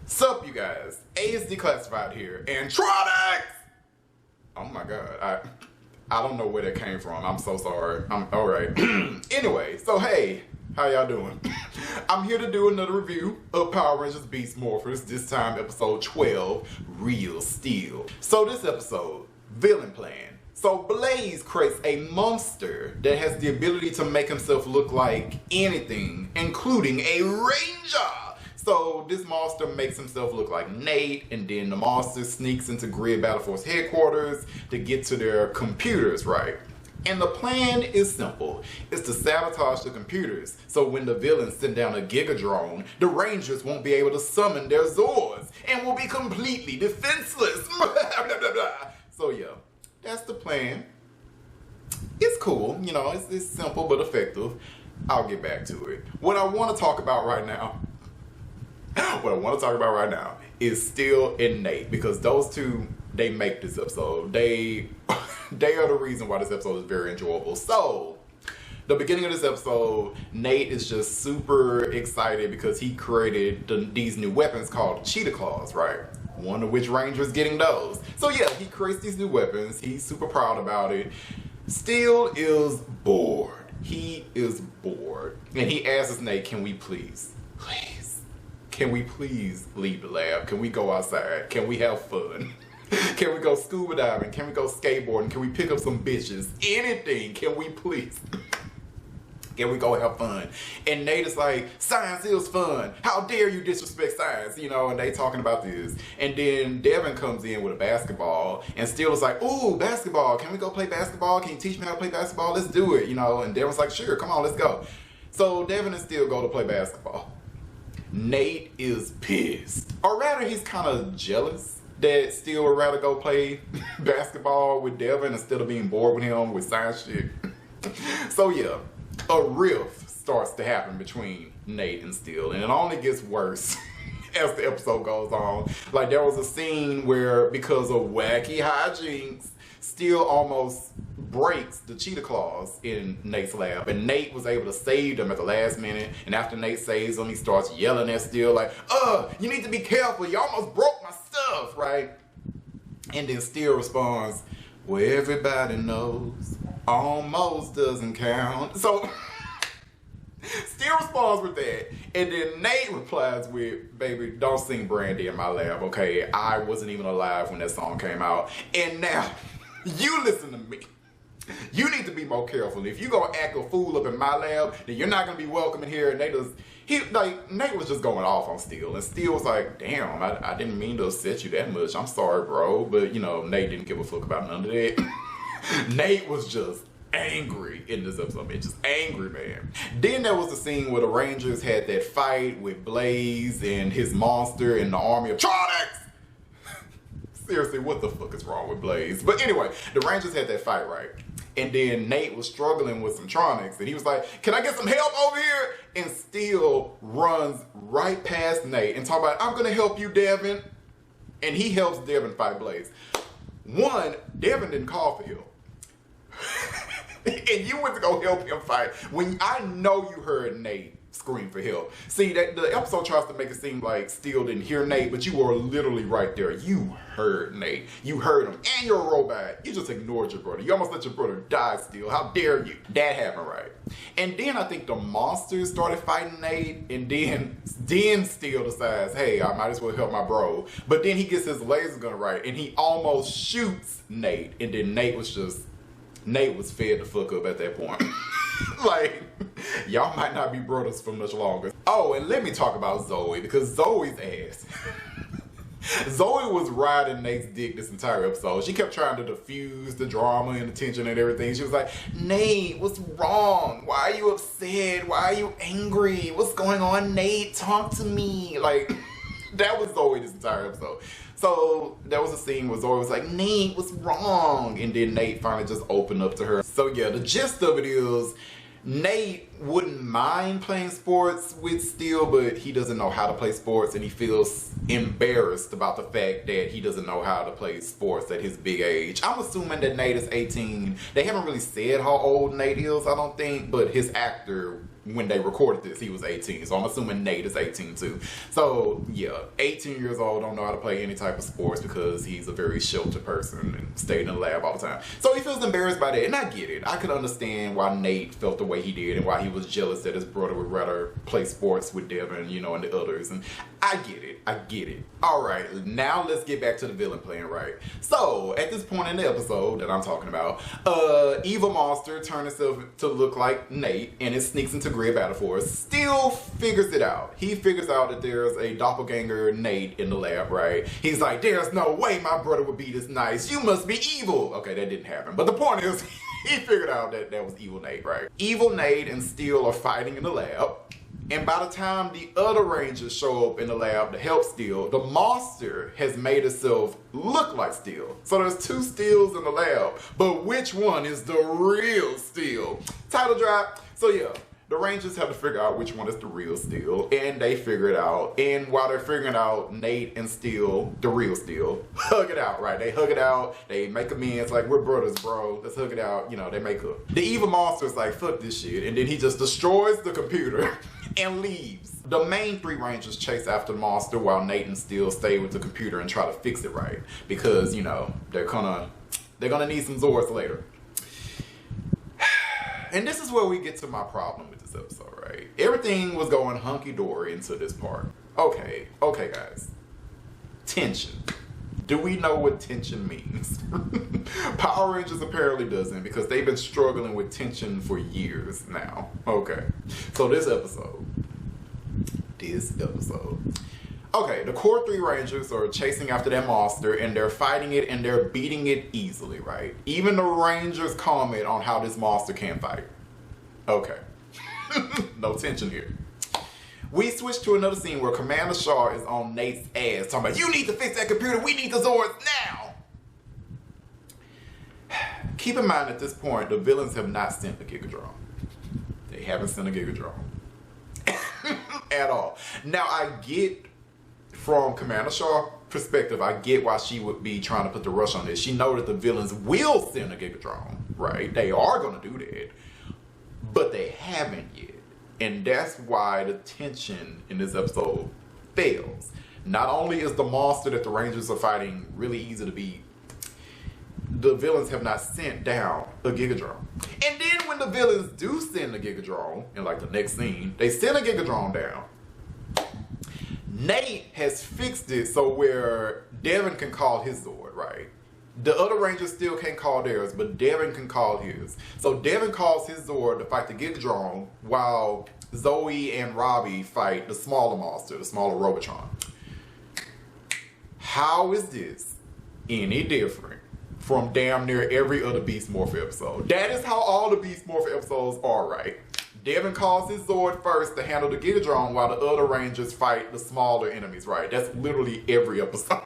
Sup, you guys? A is declassified here, and Tronics! Oh my god, I don't know where that came from. I'm so sorry. I'm alright. Anyway, so hey, how y'all doing? I'm here to do another review of Power Rangers Beast Morphers, this time episode 12, Real Steel. So this episode, Villain Plan. So Blaze creates a monster that has the ability to make himself look like anything, including a ranger. So this monster makes himself look like Nate, and then the monster sneaks into Grid Battle Force headquarters to get to their computers, right? And the plan is simple. It's to sabotage the computers, so when the villains send down a Giga Drone, the Rangers won't be able to summon their Zords and will be completely defenseless. So yeah, that's the plan. It's cool, you know, it's simple but effective. I'll get back to it. What I want to talk about right now is Steel and Nate, because those two, they make this episode. They are the reason why this episode is very enjoyable. So, the beginning of this episode, Nate is just super excited because he created these new weapons called Cheetah Claws, right? One of which Ranger's getting those. So yeah, he creates these new weapons. He's super proud about it. Steel is bored. He is bored. And he asks Nate, can we please leave the lab? Can we go outside? Can we have fun? Can we go scuba diving? Can we go skateboarding? Can we pick up some bitches? Anything, can we please? Can we go have fun? And Nate is like, science is fun. How dare you disrespect science? You know, and they talking about this. And then Devin comes in with a basketball, and Steel is like, ooh, basketball. Can we go play basketball? Can you teach me how to play basketball? Let's do it, you know? And Devin's like, sure, come on, let's go. So Devin and Steel go to play basketball. Nate is pissed. Or rather, he's kind of jealous that Steel would rather go play basketball with Devin instead of being bored with him with science shit. So yeah, a rift starts to happen between Nate and Steel, and it only gets worse as the episode goes on. Like, there was a scene where, because of wacky hijinks, Steel almost breaks the Cheetah Claws in Nate's lab, and Nate was able to save them at the last minute. And after Nate saves them, he starts yelling at Steel like, you need to be careful, you almost broke my stuff, right? And then Steel responds, well, everybody knows almost doesn't count. So Steel responds with that, and then Nate replies with, baby, don't sing Brandy in my lab, okay? I wasn't even alive when that song came out. And now you listen to me. You need to be more careful. If you gonna act a fool up in my lab, then you're not gonna be welcome in here. And Nate was just going off on Steel, and Steel was like, damn, I didn't mean to upset you that much. I'm sorry, bro. But you know, Nate didn't give a fuck about none of that. Nate was just angry in this episode, man. Just angry, man. Then there was the scene where the Rangers had that fight with Blaze and his monster and the army of Tronics. Seriously, what the fuck is wrong with Blaze? But anyway, the Rangers had that fight, right? And then Nate was struggling with some Tronics, and he was like, can I get some help over here? And Steel runs right past Nate and talk about, I'm gonna help you, Devin. And he helps Devin fight Blaze. One, Devin didn't call for help. And you went to go help him fight when I know you heard Nate scream for help. See, that the episode tries to make it seem like Steel didn't hear Nate, but you were literally right there. You heard Nate. You heard him. And you're a robot. You just ignored your brother. You almost let your brother die, Steel. How dare you? That happened, right? And then I think the monsters started fighting Nate, and then Steel decides, hey, I might as well help my bro. But then he gets his laser gun right, and he almost shoots Nate, and then Nate was fed the fuck up at that point. Like, y'all might not be brothers for much longer. Oh, and let me talk about Zoe, because Zoe's ass. Zoe was riding Nate's dick this entire episode. She kept trying to diffuse the drama and the tension and everything. She was like, Nate, what's wrong? Why are you upset? Why are you angry? What's going on, Nate? Talk to me. Like, that was Zoe this entire episode. So there was a scene where Zoe was like, Nate, what's wrong? And then Nate finally just opened up to her. So yeah, the gist of it is, Nate wouldn't mind playing sports with Steel, but he doesn't know how to play sports, and he feels embarrassed about the fact that he doesn't know how to play sports at his big age. I'm assuming that Nate is 18. They haven't really said how old Nate is, I don't think, but his actor when they recorded this, he was 18. So I'm assuming Nate is 18 too. So yeah, 18 years old, don't know how to play any type of sports because he's a very sheltered person and stayed in the lab all the time. So he feels embarrassed by that, and I get it. I could understand why Nate felt the way he did and why he was jealous that his brother would rather play sports with Devin, you know, and the others. And I get it. I get it. All right, now let's get back to the villain plan, right? So at this point in the episode that I'm talking about, evil monster turned himself to look like Nate, and it sneaks into Grid Battle Force. Still figures it out. He figures out that there's a doppelganger Nate in the lab, right? He's like, there's no way my brother would be this nice. You must be evil. Okay, that didn't happen. But the point is, he figured out that that was evil Nate, right? Evil Nate and Steel are fighting in the lab. And by the time the other Rangers show up in the lab to help Steel, the monster has made itself look like Steel. So there's two Steels in the lab, but which one is the real Steel? Title drop. So yeah, the Rangers have to figure out which one is the real Steel, and they figure it out. And while they're figuring out, Nate and Steel, the real Steel, hug it out, right? They hug it out, they make amends, like, we're brothers, bro. Let's hug it out, you know, they make up. The evil monster's like, fuck this shit, and then he just destroys the computer and leaves. The main three Rangers chase after the monster while Nate and Steel stay with the computer and try to fix it right. Because, you know, they're gonna need some Zords later. And this is where we get to my problem with this episode, right? Everything was going hunky-dory into this part. Okay, guys. Tension. Do we know what tension means? Power Rangers apparently doesn't, because they've been struggling with tension for years now. Okay, so this episode. Okay, the core three Rangers are chasing after that monster, and they're fighting it, and they're beating it easily, right? Even the Rangers comment on how this monster can fight. Okay. No tension here. We switch to another scene where Commander Shaw is on Nate's ass, talking about, you need to fix that computer, we need the Zords now! Keep in mind at this point, the villains have not sent the Gigadrone. They haven't sent a Gigadrone. At all. Now, I get, from Commander Shaw's perspective, I get why she would be trying to put the rush on this. She knows that the villains will send a Gigadrone, right? They are going to do that. But they haven't yet. And that's why the tension in this episode fails. Not only is the monster that the Rangers are fighting really easy to beat, the villains have not sent down a Gigadrone. And then when the villains do send a Gigadrone, in like the next scene, they send a Gigadrone down. Nate has fixed it so where Devin can call his Zord, right? The other Rangers still can't call theirs, but Devin can call his. So Devin calls his Zord to fight the Gigadrone while Zoe and Robbie fight the smaller monster, the smaller Robotron. How is this any different from damn near every other Beast Morpher episode? That is how all the Beast Morpher episodes are, right? Devin calls his Zord first to handle the Gigadrone while the other Rangers fight the smaller enemies, right? That's literally every episode.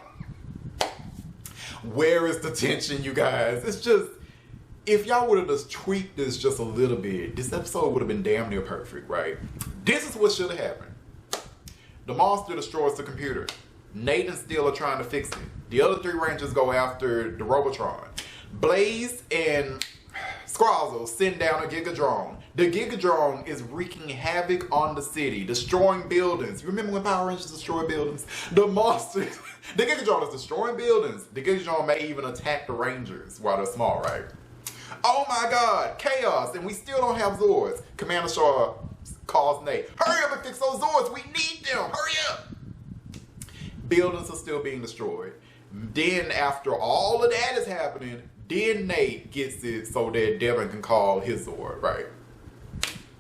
Where is the tension, you guys? It's just, if y'all would have just tweaked this just a little bit, this episode would have been damn near perfect, right? This is what should have happened. The monster destroys the computer. Nate and Steel are trying to fix it. The other three Rangers go after the Robotron. Blaze and Scrazzle send down a Gigadrone. The Gigadrone is wreaking havoc on the city, destroying buildings. You remember when Power Rangers destroyed buildings? The monster, the Gigadrone is destroying buildings. The Gigadrone may even attack the Rangers while they're small, right? Oh my God, chaos, and we still don't have Zords. Commander Shaw calls Nate, hurry up and fix those Zords, we need them, hurry up. Buildings are still being destroyed. Then after all of that is happening, then Nate gets it so that Devin can call his Zord, right?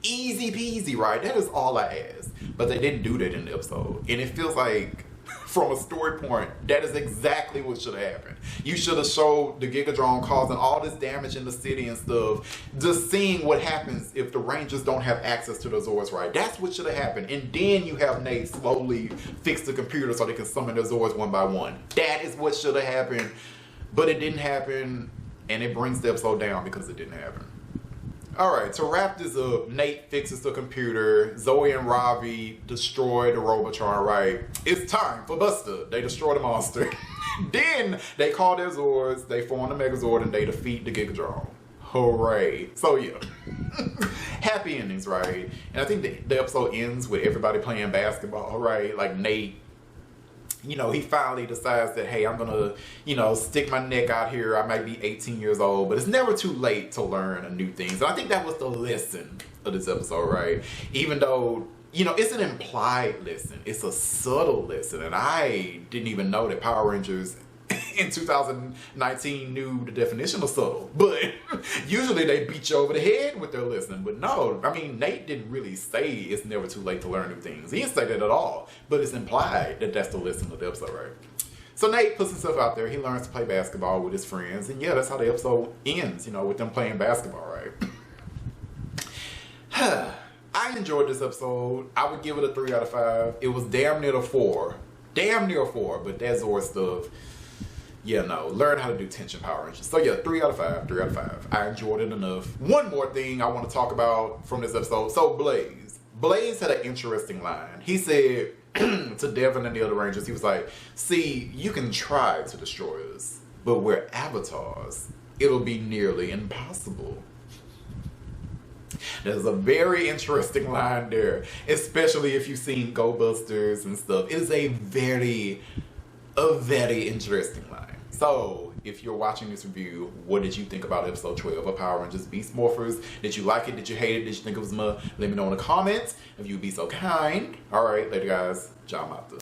Easy peasy, right? That is all I asked. But they didn't do that in the episode. And it feels like, from a story point, that is exactly what should have happened. You should have showed the Gigadrone causing all this damage in the city and stuff, just seeing what happens if the Rangers don't have access to the Zords, right? That's what should have happened. And then you have Nate slowly fix the computer so they can summon their Zords one by one. That is what should have happened. But it didn't happen, and it brings the episode down because it didn't happen. Alright, to wrap this up, Nate fixes the computer, Zoe and Robbie destroy the Robotron, right? It's time for Buster. They destroy the monster. Then they call their Zords, they form the Megazord, and they defeat the Gigadrone. Hooray. So yeah. Happy endings, right? And I think the episode ends with everybody playing basketball, right? Like Nate, you know, he finally decides that, hey, I'm gonna, you know, stick my neck out here. I might be 18 years old, but it's never too late to learn a new things. And I think that was the lesson of this episode, right? Even though, you know, it's an implied lesson. It's a subtle lesson. And I didn't even know that Power Rangers in 2019 knew the definition of subtle. But usually they beat you over the head with their lesson. But no, I mean, Nate didn't really say it's never too late to learn new things. He didn't say that at all. But it's implied that that's the lesson of the episode, right? So Nate puts himself out there. He learns to play basketball with his friends. And yeah, that's how the episode ends, you know, with them playing basketball, right? I enjoyed this episode. I would give it a 3 out of 5. It was damn near a 4. Damn near a 4, but that Zord stuff, yeah, no. Learn how to do tension Power Rangers. So yeah, 3 out of 5. 3 out of 5. I enjoyed it enough. One more thing I want to talk about from this episode. So Blaze. Blaze had an interesting line. He said to Devin and the other Rangers, he was like, see, you can try to destroy us, but we're avatars. It'll be nearly impossible. There's a very interesting line there, especially if you've seen Go Busters and stuff. It is a very interesting line. So, if you're watching this review, what did you think about episode 12 of Power Rangers Beast Morphers? Did you like it? Did you hate it? Did you think it was meh? Let me know in the comments if you'd be so kind. Alright, later guys. Ciao, Mata.